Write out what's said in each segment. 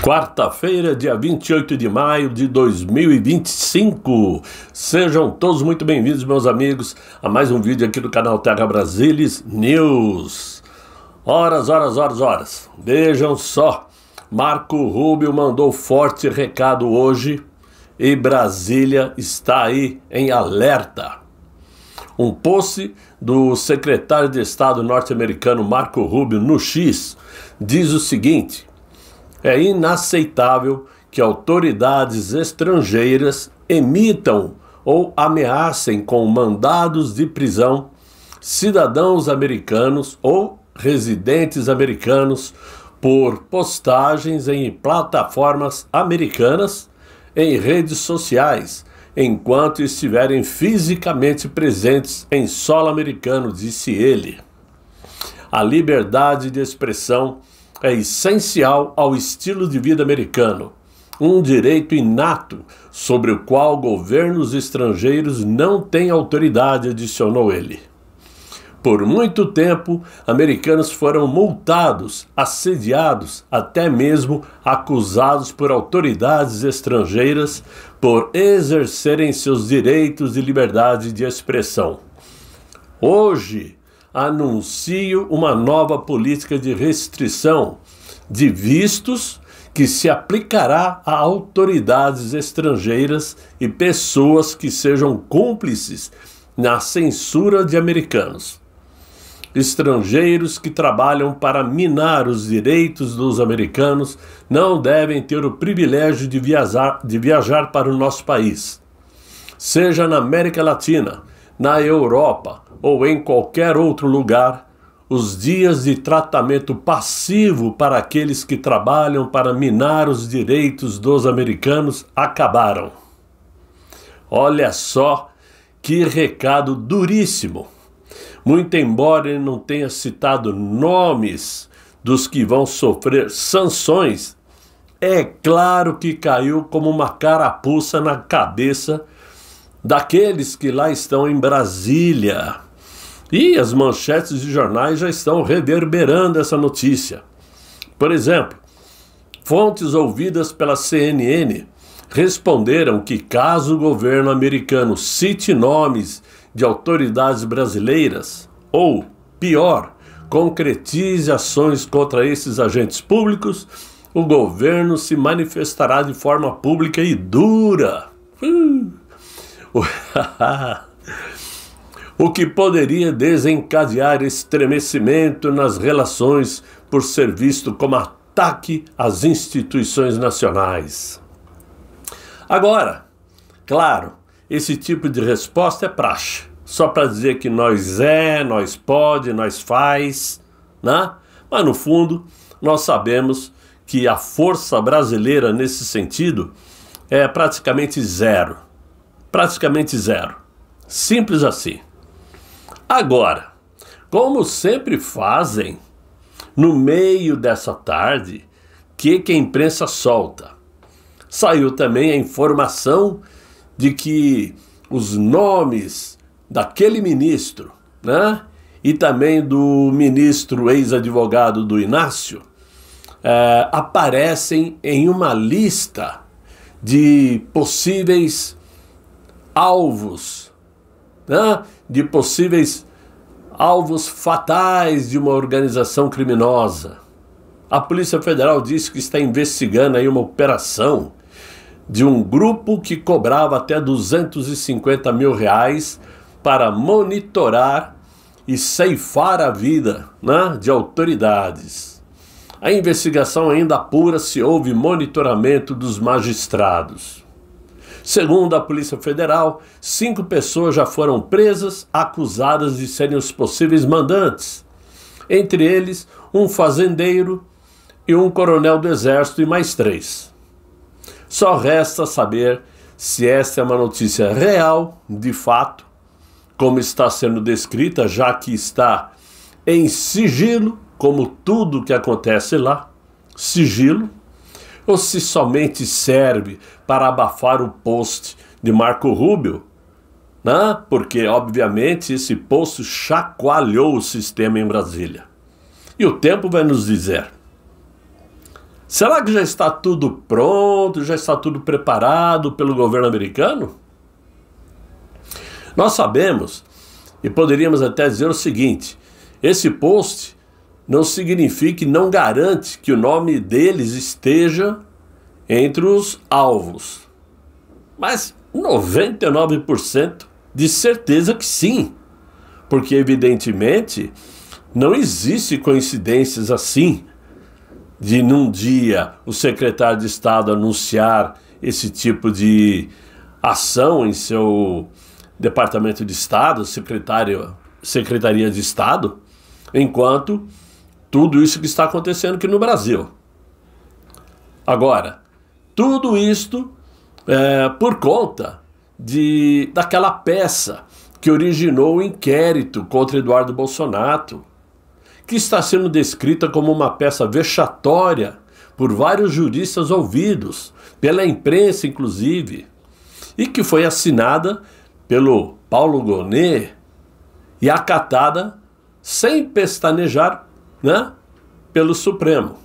Quarta-feira, dia 28 de maio de 2025. Sejam todos muito bem-vindos, meus amigos, a mais um vídeo aqui do canal Terra Brasilis News. Horas. Vejam só, Marco Rubio mandou forte recado hoje e Brasília está aí em alerta. Um post do secretário de Estado norte-americano Marco Rubio no X diz o seguinte: é inaceitável que autoridades estrangeiras emitam ou ameacem com mandados de prisão cidadãos americanos ou residentes americanos por postagens em plataformas americanas em redes sociais, enquanto estiverem fisicamente presentes em solo americano, disse ele. A liberdade de expressão é essencial ao estilo de vida americano, um direito inato sobre o qual governos estrangeiros não têm autoridade, adicionou ele. Por muito tempo, americanos foram multados, assediados, até mesmo acusados por autoridades estrangeiras por exercerem seus direitos de liberdade de expressão. Hoje, anuncio uma nova política de restrição de vistos que se aplicará a autoridades estrangeiras e pessoas que sejam cúmplices na censura de americanos. Estrangeiros que trabalham para minar os direitos dos americanos não devem ter o privilégio de viajar para o nosso país, seja na América Latina, na Europa ou em qualquer outro lugar. Os dias de tratamento passivo para aqueles que trabalham para minar os direitos dos americanos acabaram. Olha só que recado duríssimo. Muito embora ele não tenha citado nomes dos que vão sofrer sanções, é claro que caiu como uma carapuça na cabeça daqueles que lá estão em Brasília. E as manchetes de jornais já estão reverberando essa notícia. Por exemplo, fontes ouvidas pela CNN responderam que caso o governo americano cite nomes de autoridades brasileiras, ou, pior, concretize ações contra esses agentes públicos, o governo se manifestará de forma pública e dura. O que poderia desencadear estremecimento nas relações por ser visto como ataque às instituições nacionais. Agora, claro, esse tipo de resposta é praxe, só para dizer que nós pode, nós faz, né? Mas no fundo, nós sabemos que a força brasileira nesse sentido é praticamente zero. Simples assim. Agora, como sempre fazem, no meio dessa tarde, que a imprensa solta? Saiu também a informação de que os nomes daquele ministro, né, e também do ministro ex-advogado do Inácio, aparecem em uma lista de possíveis alvos, né, de possíveis alvos fatais de uma organização criminosa. A Polícia Federal disse que está investigando aí uma operação de um grupo que cobrava até R$250 mil para monitorar e ceifar a vida, né, de autoridades. A investigação ainda apura se houve monitoramento dos magistrados. Segundo a Polícia Federal, 5 pessoas já foram presas, acusadas de serem os possíveis mandantes. Entre eles, um fazendeiro e um coronel do Exército e mais 3. Só resta saber se esta é uma notícia real, de fato, como está sendo descrita, já que está em sigilo, como tudo que acontece lá, sigilo, ou se somente serve para abafar o post de Marco Rubio, né? Porque, obviamente, esse post chacoalhou o sistema em Brasília. E o tempo vai nos dizer. Será que já está tudo pronto, já está tudo preparado pelo governo americano? Nós sabemos, e poderíamos até dizer o seguinte: esse post não significa e não garante que o nome deles esteja entre os alvos. Mas 99% de certeza que sim. Porque, evidentemente, não existe coincidências assim de, num dia, o secretário de Estado anunciar esse tipo de ação em seu Departamento de Estado, Secretaria de Estado, enquanto tudo isso que está acontecendo aqui no Brasil. Agora, tudo isto por conta daquela peça que originou o inquérito contra Eduardo Bolsonaro, que está sendo descrita como uma peça vexatória por vários juristas ouvidos, pela imprensa inclusive, e que foi assinada pelo Paulo Gonet e acatada sem pestanejar, né, pelo Supremo.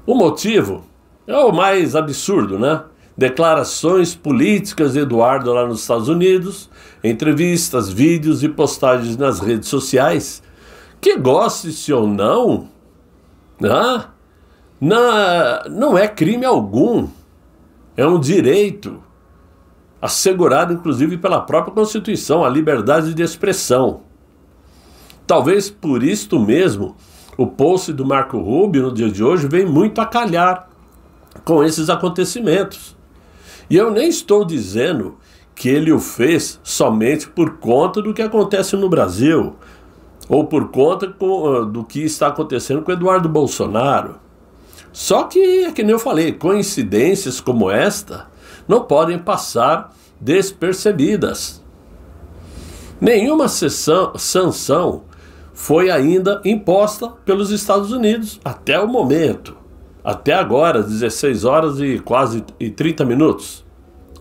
O motivo é o mais absurdo, né? Declarações políticas de Eduardo lá nos Estados Unidos, entrevistas, vídeos e postagens nas redes sociais, que goste-se ou não, né? Não é crime algum, é um direito assegurado inclusive pela própria Constituição, a liberdade de expressão. Talvez por isto mesmo o post do Marco Rubio no dia de hoje vem muito a calhar com esses acontecimentos. E eu nem estou dizendo que ele o fez somente por conta do que acontece no Brasil, ou por conta do que está acontecendo com Eduardo Bolsonaro. Só que, é que nem eu falei, coincidências como esta não podem passar despercebidas. Nenhuma sanção foi ainda imposta pelos Estados Unidos até o momento. Até agora, 16 horas e quase 30 minutos.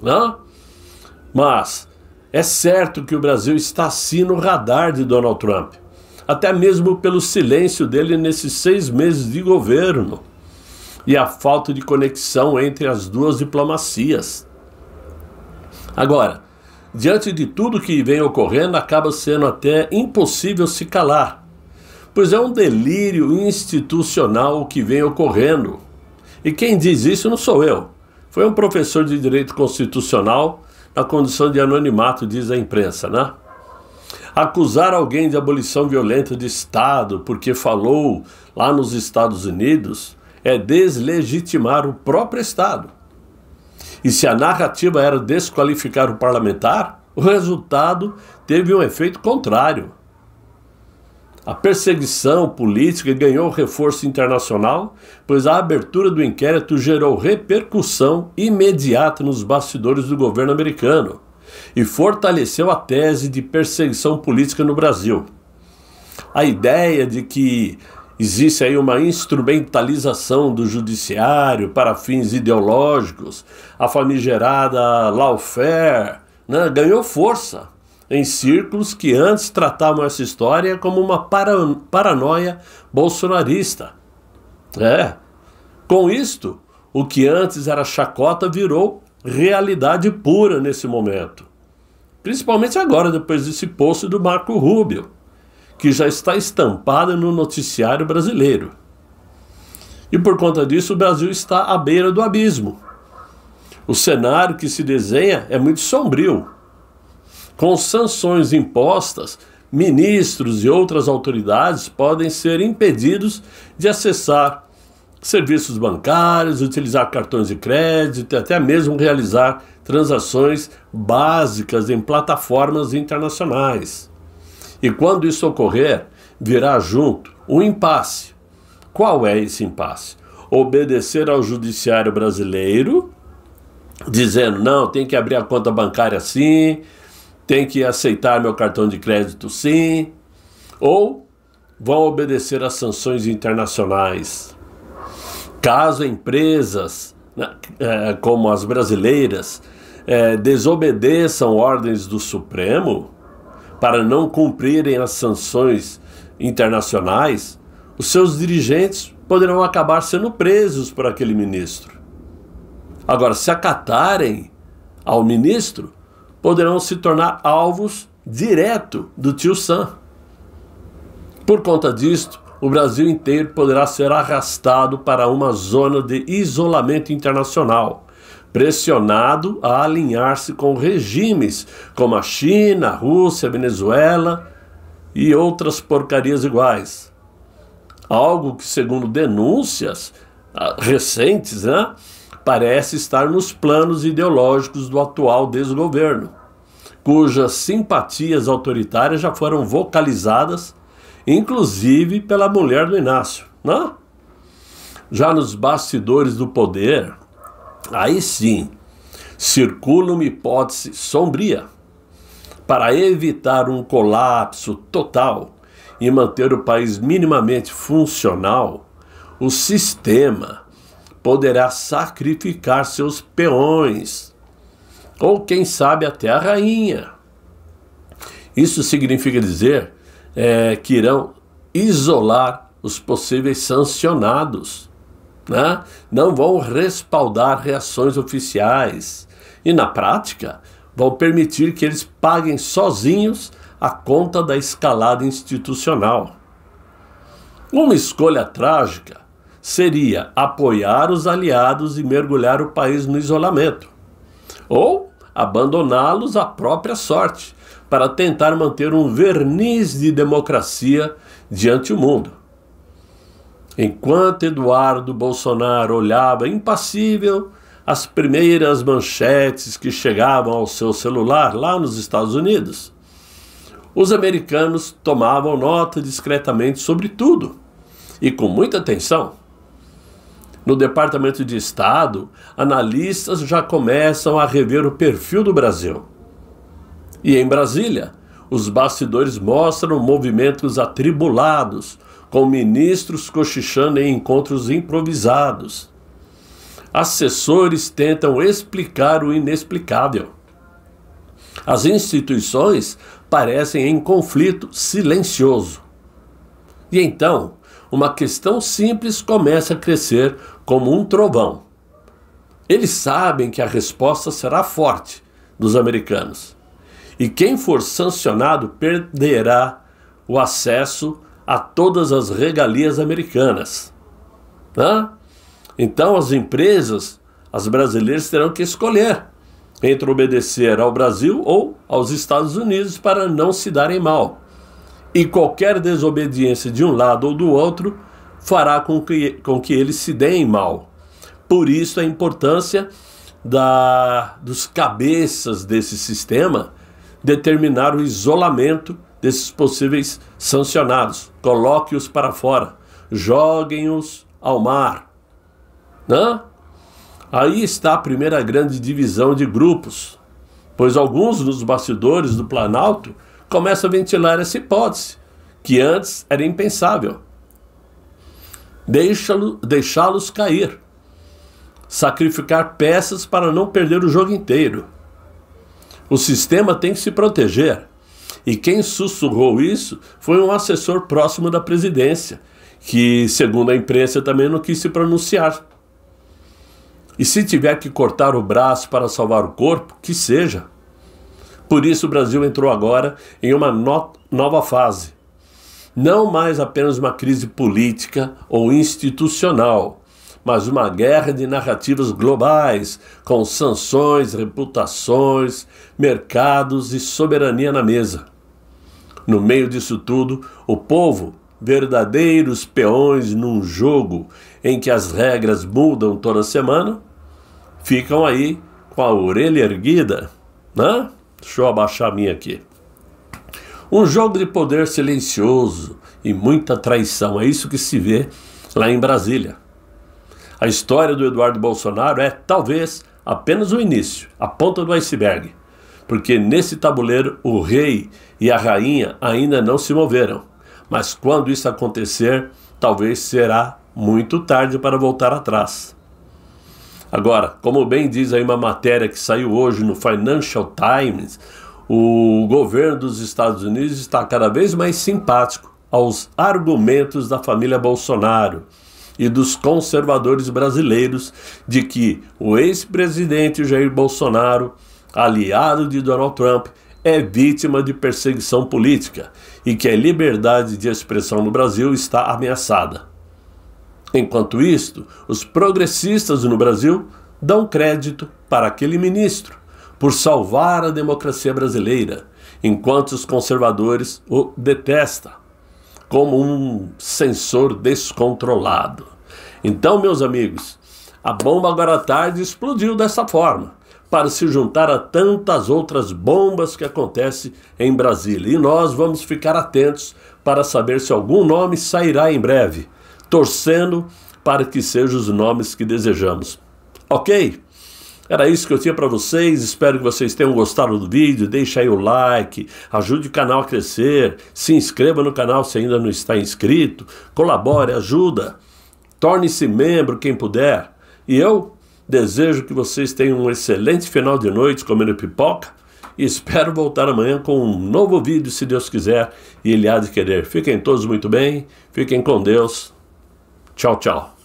Né? Mas é certo que o Brasil está assim no radar de Donald Trump. Até mesmo pelo silêncio dele nesses 6 meses de governo. E a falta de conexão entre as duas diplomacias. Agora, diante de tudo que vem ocorrendo, acaba sendo até impossível se calar. Pois é um delírio institucional o que vem ocorrendo. E quem diz isso não sou eu. Foi um professor de direito constitucional na condição de anonimato, diz a imprensa, né? Acusar alguém de abolição violenta de Estado porque falou lá nos Estados Unidos é deslegitimar o próprio Estado. E se a narrativa era desqualificar o parlamentar, o resultado teve um efeito contrário. A perseguição política ganhou reforço internacional, pois a abertura do inquérito gerou repercussão imediata nos bastidores do governo americano e fortaleceu a tese de perseguição política no Brasil. A ideia de que existe aí uma instrumentalização do judiciário para fins ideológicos, a famigerada lawfare, né, ganhou força em círculos que antes tratavam essa história como uma paranoia bolsonarista. Com isto, o que antes era chacota virou realidade pura nesse momento. Principalmente agora, depois desse post do Marco Rubio, que já está estampada no noticiário brasileiro. E por conta disso, o Brasil está à beira do abismo. O cenário que se desenha é muito sombrio. Com sanções impostas, ministros e outras autoridades podem ser impedidos de acessar serviços bancários, utilizar cartões de crédito e até mesmo realizar transações básicas em plataformas internacionais. E quando isso ocorrer, virá junto um impasse. Qual é esse impasse? Obedecer ao judiciário brasileiro, dizendo, não, tem que abrir a conta bancária sim, tem que aceitar meu cartão de crédito sim, ou vão obedecer às sanções internacionais. Caso empresas, como as brasileiras, desobedeçam ordens do Supremo para não cumprirem as sanções internacionais, os seus dirigentes poderão acabar sendo presos por aquele ministro. Agora, se acatarem ao ministro, poderão se tornar alvos direto do tio Sam. Por conta disto, o Brasil inteiro poderá ser arrastado para uma zona de isolamento internacional, pressionado a alinhar-se com regimes como a China, a Rússia, a Venezuela e outras porcarias iguais. Algo que, segundo denúncias recentes, parece estar nos planos ideológicos do atual desgoverno, cujas simpatias autoritárias já foram vocalizadas, inclusive pela mulher do Inácio. Já nos bastidores do poder, aí sim, circula uma hipótese sombria. Para evitar um colapso total e manter o país minimamente funcional, o sistema poderá sacrificar seus peões, ou quem sabe até a rainha. Isso significa dizer que irão isolar os possíveis sancionados, não vão respaldar reações oficiais e, na prática, vão permitir que eles paguem sozinhos a conta da escalada institucional. Uma escolha trágica seria apoiar os aliados e mergulhar o país no isolamento, ou abandoná-los à própria sorte para tentar manter um verniz de democracia diante do mundo. Enquanto Eduardo Bolsonaro olhava impassível as primeiras manchetes que chegavam ao seu celular lá nos Estados Unidos, os americanos tomavam nota discretamente sobre tudo e com muita atenção. No Departamento de Estado, analistas já começam a rever o perfil do Brasil. E em Brasília, os bastidores mostram movimentos atribulados, com ministros cochichando em encontros improvisados. Assessores tentam explicar o inexplicável. As instituições parecem em conflito silencioso. E então, uma questão simples começa a crescer como um trovão. Eles sabem que a resposta será forte dos americanos. E quem for sancionado perderá o acesso a todas as regalias americanas. Então as empresas, as brasileiras terão que escolher entre obedecer ao Brasil ou aos Estados Unidos para não se darem mal. E qualquer desobediência de um lado ou do outro fará com que eles se deem mal. Por isso a importância dos cabeças desse sistema determinar o isolamento desses possíveis sancionados. Coloque-os para fora, joguem-os ao mar. Aí está a primeira grande divisão de grupos, pois alguns dos bastidores do Planalto começam a ventilar essa hipótese, que antes era impensável. Deixá-los cair, sacrificar peças para não perder o jogo inteiro. O sistema tem que se proteger. E quem sussurrou isso foi um assessor próximo da presidência, que, segundo a imprensa, também não quis se pronunciar. E se tiver que cortar o braço para salvar o corpo, que seja. Por isso o Brasil entrou agora em uma nova fase. Não mais apenas uma crise política ou institucional, mas uma guerra de narrativas globais, com sanções, reputações, mercados e soberania na mesa. No meio disso tudo, o povo, verdadeiros peões num jogo em que as regras mudam toda semana, ficam aí com a orelha erguida. Deixa eu abaixar a minha aqui. Um jogo de poder silencioso e muita traição, é isso que se vê lá em Brasília. A história do Eduardo Bolsonaro é, talvez, apenas o início, a ponta do iceberg, porque nesse tabuleiro o rei e a rainha ainda não se moveram, mas quando isso acontecer, talvez será muito tarde para voltar atrás. Agora, como bem diz aí uma matéria que saiu hoje no Financial Times, o governo dos Estados Unidos está cada vez mais simpático aos argumentos da família Bolsonaro e dos conservadores brasileiros de que o ex-presidente Jair Bolsonaro, aliado de Donald Trump, é vítima de perseguição política e que a liberdade de expressão no Brasil está ameaçada. Enquanto isto, os progressistas no Brasil dão crédito para aquele ministro por salvar a democracia brasileira, enquanto os conservadores o detestam como um censor descontrolado. Então, meus amigos, a bomba agora à tarde explodiu dessa forma, para se juntar a tantas outras bombas que acontecem em Brasília. E nós vamos ficar atentos para saber se algum nome sairá em breve, torcendo para que sejam os nomes que desejamos. Ok? Era isso que eu tinha para vocês, espero que vocês tenham gostado do vídeo, deixa aí o like, ajude o canal a crescer, se inscreva no canal se ainda não está inscrito, colabore, ajuda, torne-se membro quem puder. E eu desejo que vocês tenham um excelente final de noite comendo pipoca e espero voltar amanhã com um novo vídeo, se Deus quiser e Ele há de querer. Fiquem todos muito bem, fiquem com Deus. Tchau, tchau.